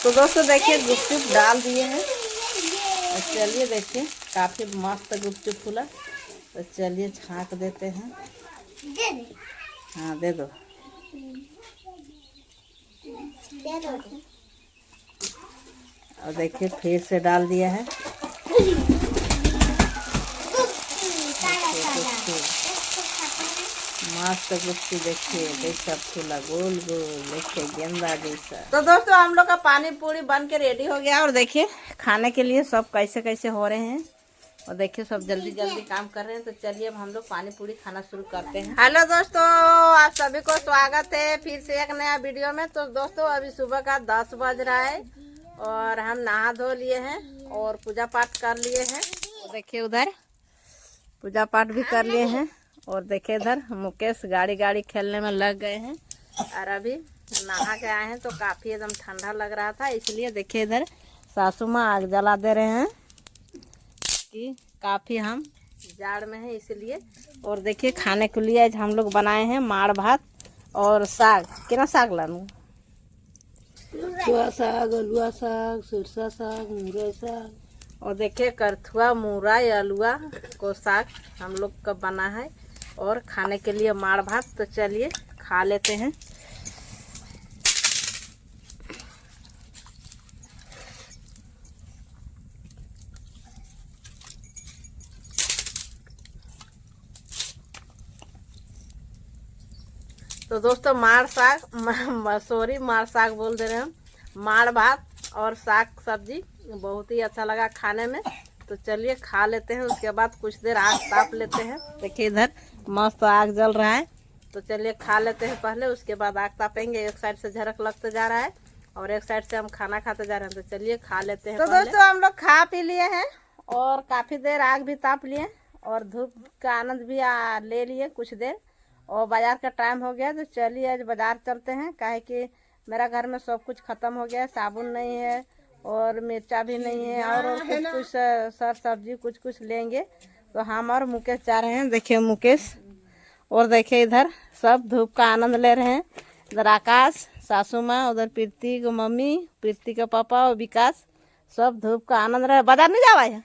तो दोस्तों देखिए गुपचुप डाल दिए हैं। चलिए देखिए काफी मस्त गुपचुप फूला। तो चलिए छाँक देते हैं। हाँ दे दो। और देखिए फिर से डाल दिया है। मस्त गुप्ती देखिए देखिए फूला गोल गोल देखिए गेंदा जैसा। तो दोस्तों हम लोग का पानी पूरी बन के रेडी हो गया और देखिए खाने के लिए सब कैसे कैसे हो रहे हैं। और देखिए सब जल्दी जल्दी काम कर रहे हैं। तो चलिए अब हम लोग पानी पूरी खाना शुरू करते हैं। हेलो दोस्तों, आप सभी को स्वागत है फिर से एक नया वीडियो में। तो दोस्तों अभी सुबह का 10 बज रहा है और हम नहा धो लिए हैं और पूजा पाठ कर लिए हैं। तो देखिए उधर पूजा पाठ भी कर लिए हैं और देखिए इधर मुकेश गाड़ी खेलने में लग गए हैं। और अभी नहा के आए हैं तो काफ़ी एकदम ठंडा लग रहा था, इसलिए देखिए इधर सासू माँ आग जला दे रहे हैं कि काफ़ी हम जाड़ में हैं इसलिए। और देखिए खाने के लिए आज हम लोग बनाए हैं माड़ भात और साग। कितना साग लानू? साग, अलुआ साग, सिरसा साग, मुरई साग और देखिए करथुआ मुरई अलुआ को साग हम लोग का बना है और खाने के लिए माड़ भात। तो चलिए खा लेते हैं। तो दोस्तों माड़ साग सॉरी माड़ साग बोल दे रहे हैं हम। माड़ भात और साग सब्जी बहुत ही अच्छा लगा खाने में। तो चलिए खा लेते हैं, उसके बाद कुछ देर आग ताप लेते हैं। देखिए इधर मस्त आग जल रहा है। तो चलिए खा लेते हैं पहले, उसके बाद आग तापेंगे। एक साइड से झरक लगते जा रहा है और एक साइड से हम खाना खाते जा रहे हैं। तो चलिए खा लेते हैं। तो दोस्तों हम लोग खा पी लिए हैं और काफ़ी देर आग भी ताप लिए और धूप का आनंद भी ले लिए कुछ देर। और बाजार का टाइम हो गया तो चलिए आज बाजार चलते हैं। काहे कि मेरा घर में सब कुछ ख़त्म हो गया है, साबुन नहीं है और मिर्चा भी नहीं है और कुछ सर सब्जी कुछ लेंगे। तो हम और मुकेश जा रहे हैं। देखिए मुकेश और देखिए इधर सब धूप का आनंद ले रहे हैं। इधर आकाश, सासू माँ, उधर प्रीति की मम्मी, प्रीति के पापा और विकास सब धूप का आनंद रहे। बाजार नहीं जावा है?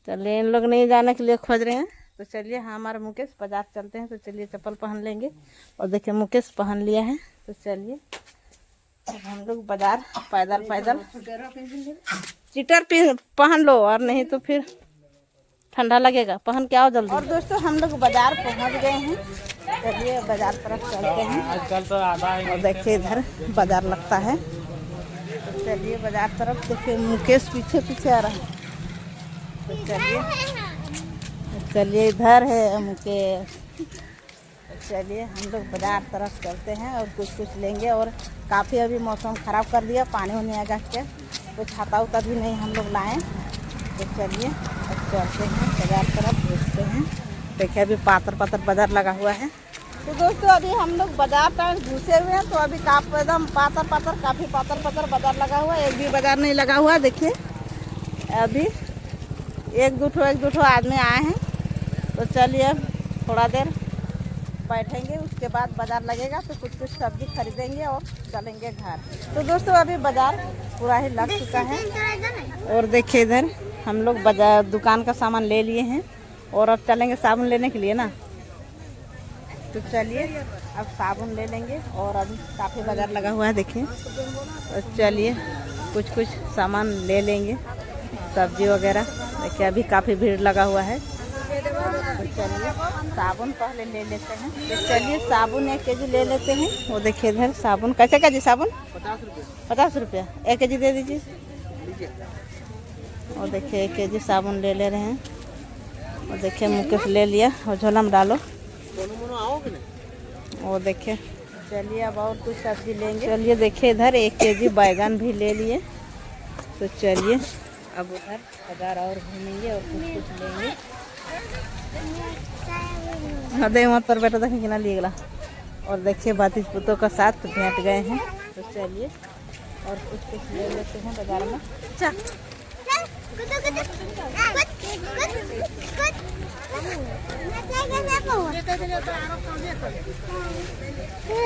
चलिए इन लोग नहीं जाने के लिए खोज रहे हैं। तो चलिए हमारे मुकेश बाजार चलते हैं। तो चलिए चप्पल पहन लेंगे और देखिए मुकेश पहन लिया है। तो चलिए हम लोग बाजार पैदल चीटर पहन लो और नहीं तो फिर ठंडा लगेगा। पहन के आओ जल्दी। और दोस्तों हम लोग बाजार पहुंच गए हैं। चलिए बाजार तरफ चलते हैं। आजकल तो आधा और देखिए इधर बाजार लगता है। तो चलिए बाजार तरफ। देखिए मुकेश पीछे पीछे आ रहा है। तो चलिए इधर है मुकेश। चलिए हम लोग बाजार तरफ चलते हैं और कुछ लेंगे। और काफ़ी अभी मौसम ख़राब कर दिया, पानी होने आएगा क्या, तो छाता उता भी नहीं हम लोग लाएँ। तो चलिए अब चलते हैं बाजार तरफ, देखते हैं। देखिए अभी पातर बाजार लगा हुआ है। तो दोस्तों अभी हम लोग बाजार पर घुसे हुए हैं। तो अभी काफ़ी एकदम काफ़ी पातर बाजार लगा हुआ है। एक भी बाजार नहीं लगा हुआ। देखिए अभी एक दो ठो आदमी आए हैं। तो चलिए अब थोड़ा देर बैठेंगे, उसके बाद बाजार लगेगा तो कुछ सब्जी खरीदेंगे और चलेंगे घर। तो दोस्तों अभी बाजार पूरा ही लग चुका है। और देखिए इधर हम लोग बाजार दुकान का सामान ले लिए हैं और अब चलेंगे साबुन लेने के लिए ना। तो चलिए अब साबुन ले लेंगे और अभी काफ़ी बाजार लगा हुआ है देखिए। तो चलिए कुछ सामान ले लेंगे, सब्जी वगैरह। देखिए अभी काफ़ी भीड़ लगा हुआ है। तो चलिए साबुन पहले ले लेते हैं। तो चलिए साबुन 1 केजी ले लेते हैं। वो देखिए इधर साबुन कैसे केजी साबुन? 50 रुपया 1 केजी दे दीजिए। और देखिए 1 केजी साबुन ले रहे हैं। और देखिए मुकेश ले लिया और झोला में डालो। और देखिए चलिए अब और कुछ सब्जी लेंगे। चलिए देखिए इधर 1 केजी बैगन भी ले लिए। तो चलिए अब उधर बाजार और घूमेंगे और कुछ लेंगे। दे मत पर बेटा देखें कितना लिए गला। और देखिए बातिज पुतों का साथ भेंट गए हैं। तो चलिए और कुछ ले लेते हैं बाजार में।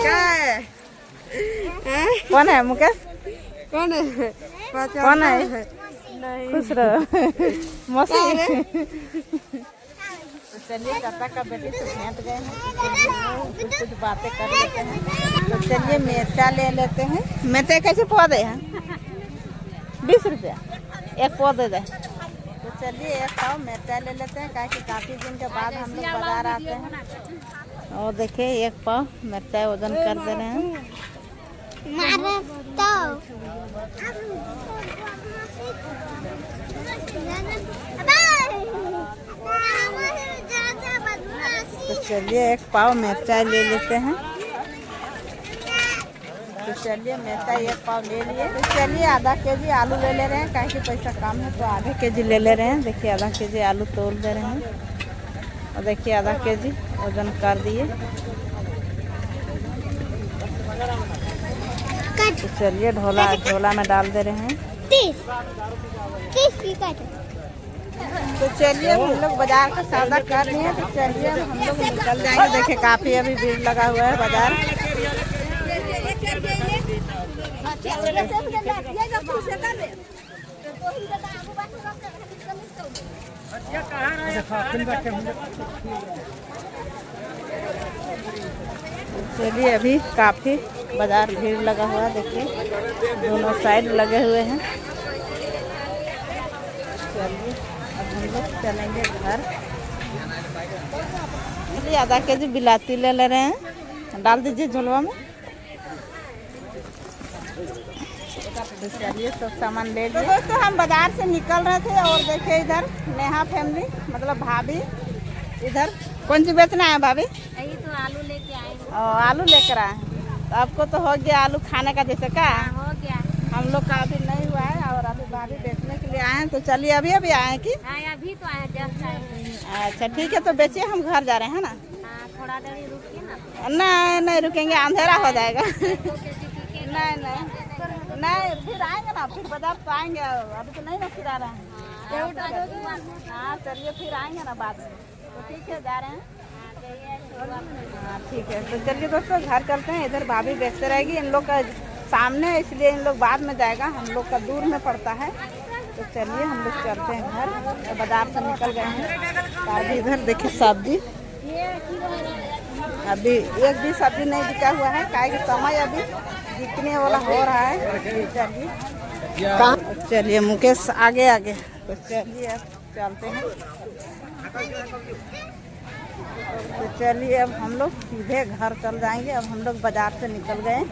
क्या है? कौन है मुकेश? कौन है? कौन है? खुश रहो मौसी। तो चलिए चाचा का बेटी से भेंट गए हैं, कुछ कुछ बातें कर लेते हैं। तो चलिए मिर्चा ले लेते हैं। मिर्चा कैसे पौधे हैं? 20 रुपया एक पौधे दे। तो चलिए एक पाव मिर्चा ले लेते हैं, क्या कि काफ़ी दिन के बाद हम लोग बाजार आते हैं। और देखिए एक पाव मिर्चा वजन कर दे रहे हैं। तो चलिए एक पाव मिर्चा ले लेते हैं। तो चलिए मिर्चा एक पाव ले लिए। तो चलिए आधा केजी आलू ले ले रहे हैं, काहे कि पैसा कम है तो आधे केजी ले ले रहे हैं। देखिए आधा केजी आलू तोल दे रहे हैं। और देखिए आधा केजी वजन कर दिए। तो चलिए ढोला में डाल दे रहे हैं। 30 की कट। तो चलिए हम लोग बाजार का सौदा कर लिए। तो चलिए हम लोग निकल जाएंगे। देखिए काफ़ी अभी भीड़ लगा हुआ है बाजार। चलिए अभी काफ़ी बाजार भीड़ लगा हुआ है। देखिए दोनों साइड लगे हुए हैं। चलिए अब हम लोग चलेंगे घर। चलिए आधा केजी बिलाती ले ले रहे हैं, डाल दीजिए झोलवा में। तो चलिए सब सामान ले लिए। तो दोस्तों हम बाजार से निकल रहे थे और देखिए इधर नेहा फैमिली मतलब भाभी इधर कौन सी बेचना है भाभी? यही तो आलू लेके आए। आलू लेकर आए। तो आपको तो हो गया आलू खाने का जैसे का? हो गया। हम लोग का अभी नहीं हुआ है और अभी भाभी बेचने के लिए आए हैं। तो चलिए अभी आए हैं कि? अभी तो आए, जस्ट आए। अच्छा ठीक है, तो बेचिए हम घर जा रहे हैं ना। थोड़ा देर रुकिए ना। नहीं रुकेंगे, अंधेरा हो जाएगा। नहीं फिर आएंगे ना, फिर बाजार तो आएंगे। अभी तो नहीं ना फिर आ रहे हैं। हाँ चलिए फिर आएंगे ना बाद में। तो ठीक है जा रहे हैं। हाँ ठीक है। तो चलिए दोस्तों घर चलते हैं। इधर भाभी बेचते रहेगी, इन लोग का सामने, इसलिए इन लोग बाद में जाएगा, हम लोग का दूर में पड़ता है। तो चलिए हम लोग चलते हैं घर। तो बाजार से निकल गए हैं। तो अभी इधर देखिए सब्जी अभी एक भी सब्जी नहीं बिका हुआ है, काहे कि समय अभी बिकने वाला हो रहा है। चलिए मुकेश आगे। तो चलिए अब चलते हैं। तो चलिए अब हम लोग सीधे घर चल जाएंगे। अब हम लोग बाजार से निकल गए।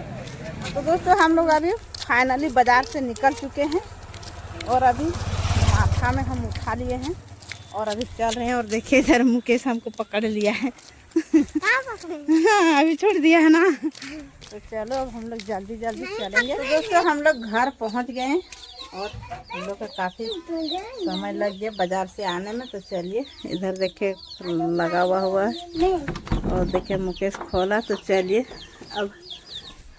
तो दोस्तों हम लोग अभी फाइनली बाजार से निकल चुके हैं और अभी माथा में हम उठा लिए हैं और अभी चल रहे हैं। और देखिए इधर मुकेश हमको पकड़ लिया है। हाँ अभी छोड़ दिया है ना। तो चलो अब हम लोग जल्दी चलेंगे। तो दोस्तों हम लोग घर पहुंच गए हैं और हम लोग का काफ़ी समय लग गया बाजार से आने में। तो चलिए इधर देखिए लगा हुआ है और देखिए मुकेश खोला। तो चलिए अब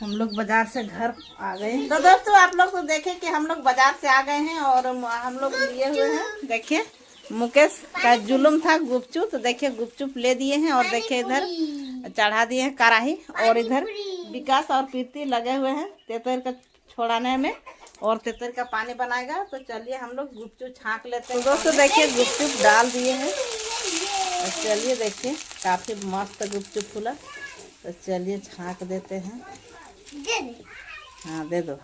हम लोग बाजार से घर आ गए। तो दोस्तों आप लोग तो देखें कि हम लोग बाजार से आ गए हैं और हम लोग लिए हुए हैं। देखिए मुकेश का जुलूम था गुपचुप, तो देखिए गुपचुप ले दिए हैं और देखिए इधर चढ़ा दिए हैं कढ़ाई। और इधर विकास और प्रीति लगे हुए हैं तेतर का छोड़ाने में और तेतर का पानी बनाएगा। तो चलिए हम लोग गुपचुप छाँक लेते हैं। तो दोस्तों देखिए गुपचुप डाल दिए हैं। तो चलिए देखिए काफ़ी मस्त गुपचुप फूला। तो चलिए छाँक देते हैं। हाँ दे दो।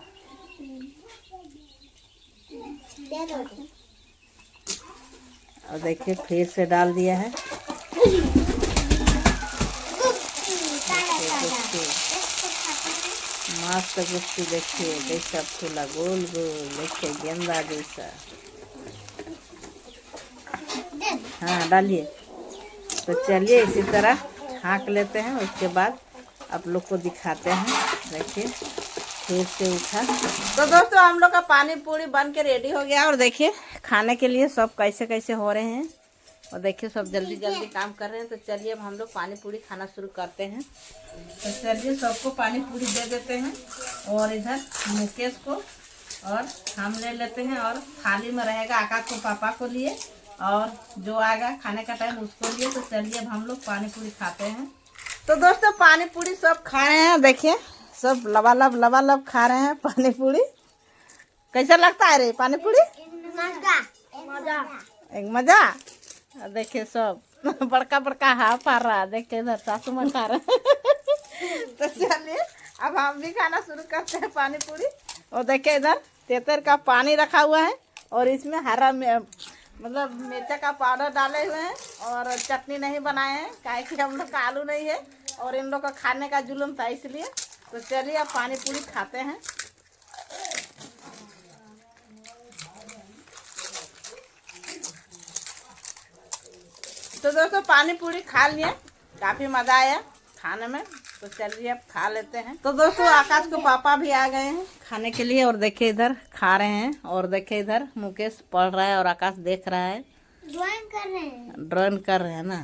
और देखिए फिर से डाल दिया है। मस्त गुप्ती देखिए कैसा फूला गोल देखिए गेंदा जैसा। हाँ डालिए। तो चलिए इसी तरह छाँक लेते हैं। उसके बाद आप लोग को दिखाते हैं। देखिए फिर से उठा। तो दोस्तों हम लोग का पानी पूरी बन के रेडी हो गया और देखिए खाने के लिए सब कैसे हो रहे हैं और देखिए सब जल्दी काम कर रहे हैं। तो चलिए अब हम लोग पानी पूरी खाना शुरू करते हैं। तो चलिए सबको पानी पूरी दे देते हैं और इधर मुकेश को और हम ले लेते हैं और थाली में रहेगा आकाश को पापा को लिए और जो आएगा खाने का टाइम उसको लिए। तो चलिए अब हम लोग पानी पूरी खाते हैं। तो दोस्तों पानी पूरी सब खा रहे हैं। देखिए सब लबालब खा रहे हैं पानी पूरी। कैसा लगता है रे पानी पूरी? एक मजा। देखिए सब बड़का हाफ आ रहा है। देखिए इधर सासू माँ खा रहे हैं। तो चलिए अब हम भी खाना शुरू करते हैं पानी पूरी। और देखिए इधर तेतर का पानी रखा हुआ है और इसमें हरा मतलब मिर्चा का पाउडर डाले हुए हैं और चटनी नहीं बनाए हैं, काहे कि हम लोग का आलू नहीं है और इन लोग का खाने का जुलूम था इसलिए। तो चलिए अब पानी पूरी खाते हैं। तो दोस्तों पानी पूरी खा लिए, काफी मजा आया खाने में। तो चलिए अब खा लेते हैं। तो दोस्तों आकाश के पापा भी आ गए हैं खाने के लिए और देखिए इधर खा रहे हैं। और देखिए इधर मुकेश पढ़ रहा है और आकाश देख रहा है। ड्राइंग कर रहे हैं ना।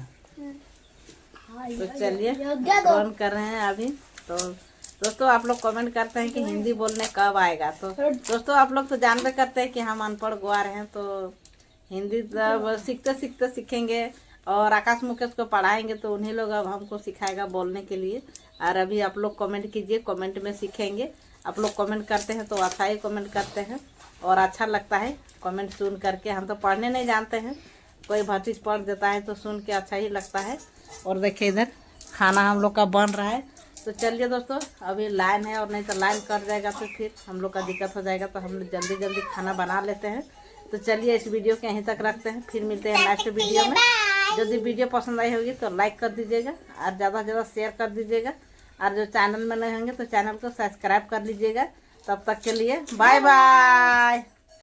तो चलिए ड्राइंग कर रहे हैं अभी। तो दोस्तों आप लोग कमेंट करते हैं कि हिंदी बोलने कब आएगा। तो दोस्तों आप लोग तो जानते करते हैं कि हम अनपढ़ गुआर हैं, तो हिंदी सीखते सीखते सीखेंगे और आकाश मुकेश को पढ़ाएंगे तो उन्हीं लोग अब हमको सिखाएगा बोलने के लिए। और अभी आप लोग कमेंट कीजिए, कमेंट में सीखेंगे। आप लोग कमेंट करते हैं तो अच्छा ही कमेंट करते हैं और अच्छा लगता है कमेंट सुन करके। हम तो पढ़ने नहीं जानते हैं, कोई भतीज पढ़ देता है तो सुन के अच्छा ही लगता है। और देखिए इधर खाना हम लोग का बन रहा है। तो चलिए दोस्तों अभी लाइन है और नहीं तो लाइन कट जाएगा तो फिर हम लोग का दिक्कत हो जाएगा। तो हम लोग जल्दी जल्दी खाना बना लेते हैं। तो चलिए इस वीडियो के यहीं तक रखते हैं, फिर मिलते हैं नेक्स्ट वीडियो में। यदि वीडियो पसंद आई होगी तो लाइक कर दीजिएगा और ज़्यादा से ज़्यादा शेयर कर दीजिएगा। और जो चैनल में नए होंगे तो चैनल को सब्सक्राइब कर लीजिएगा। तब तक के लिए बाय बाय।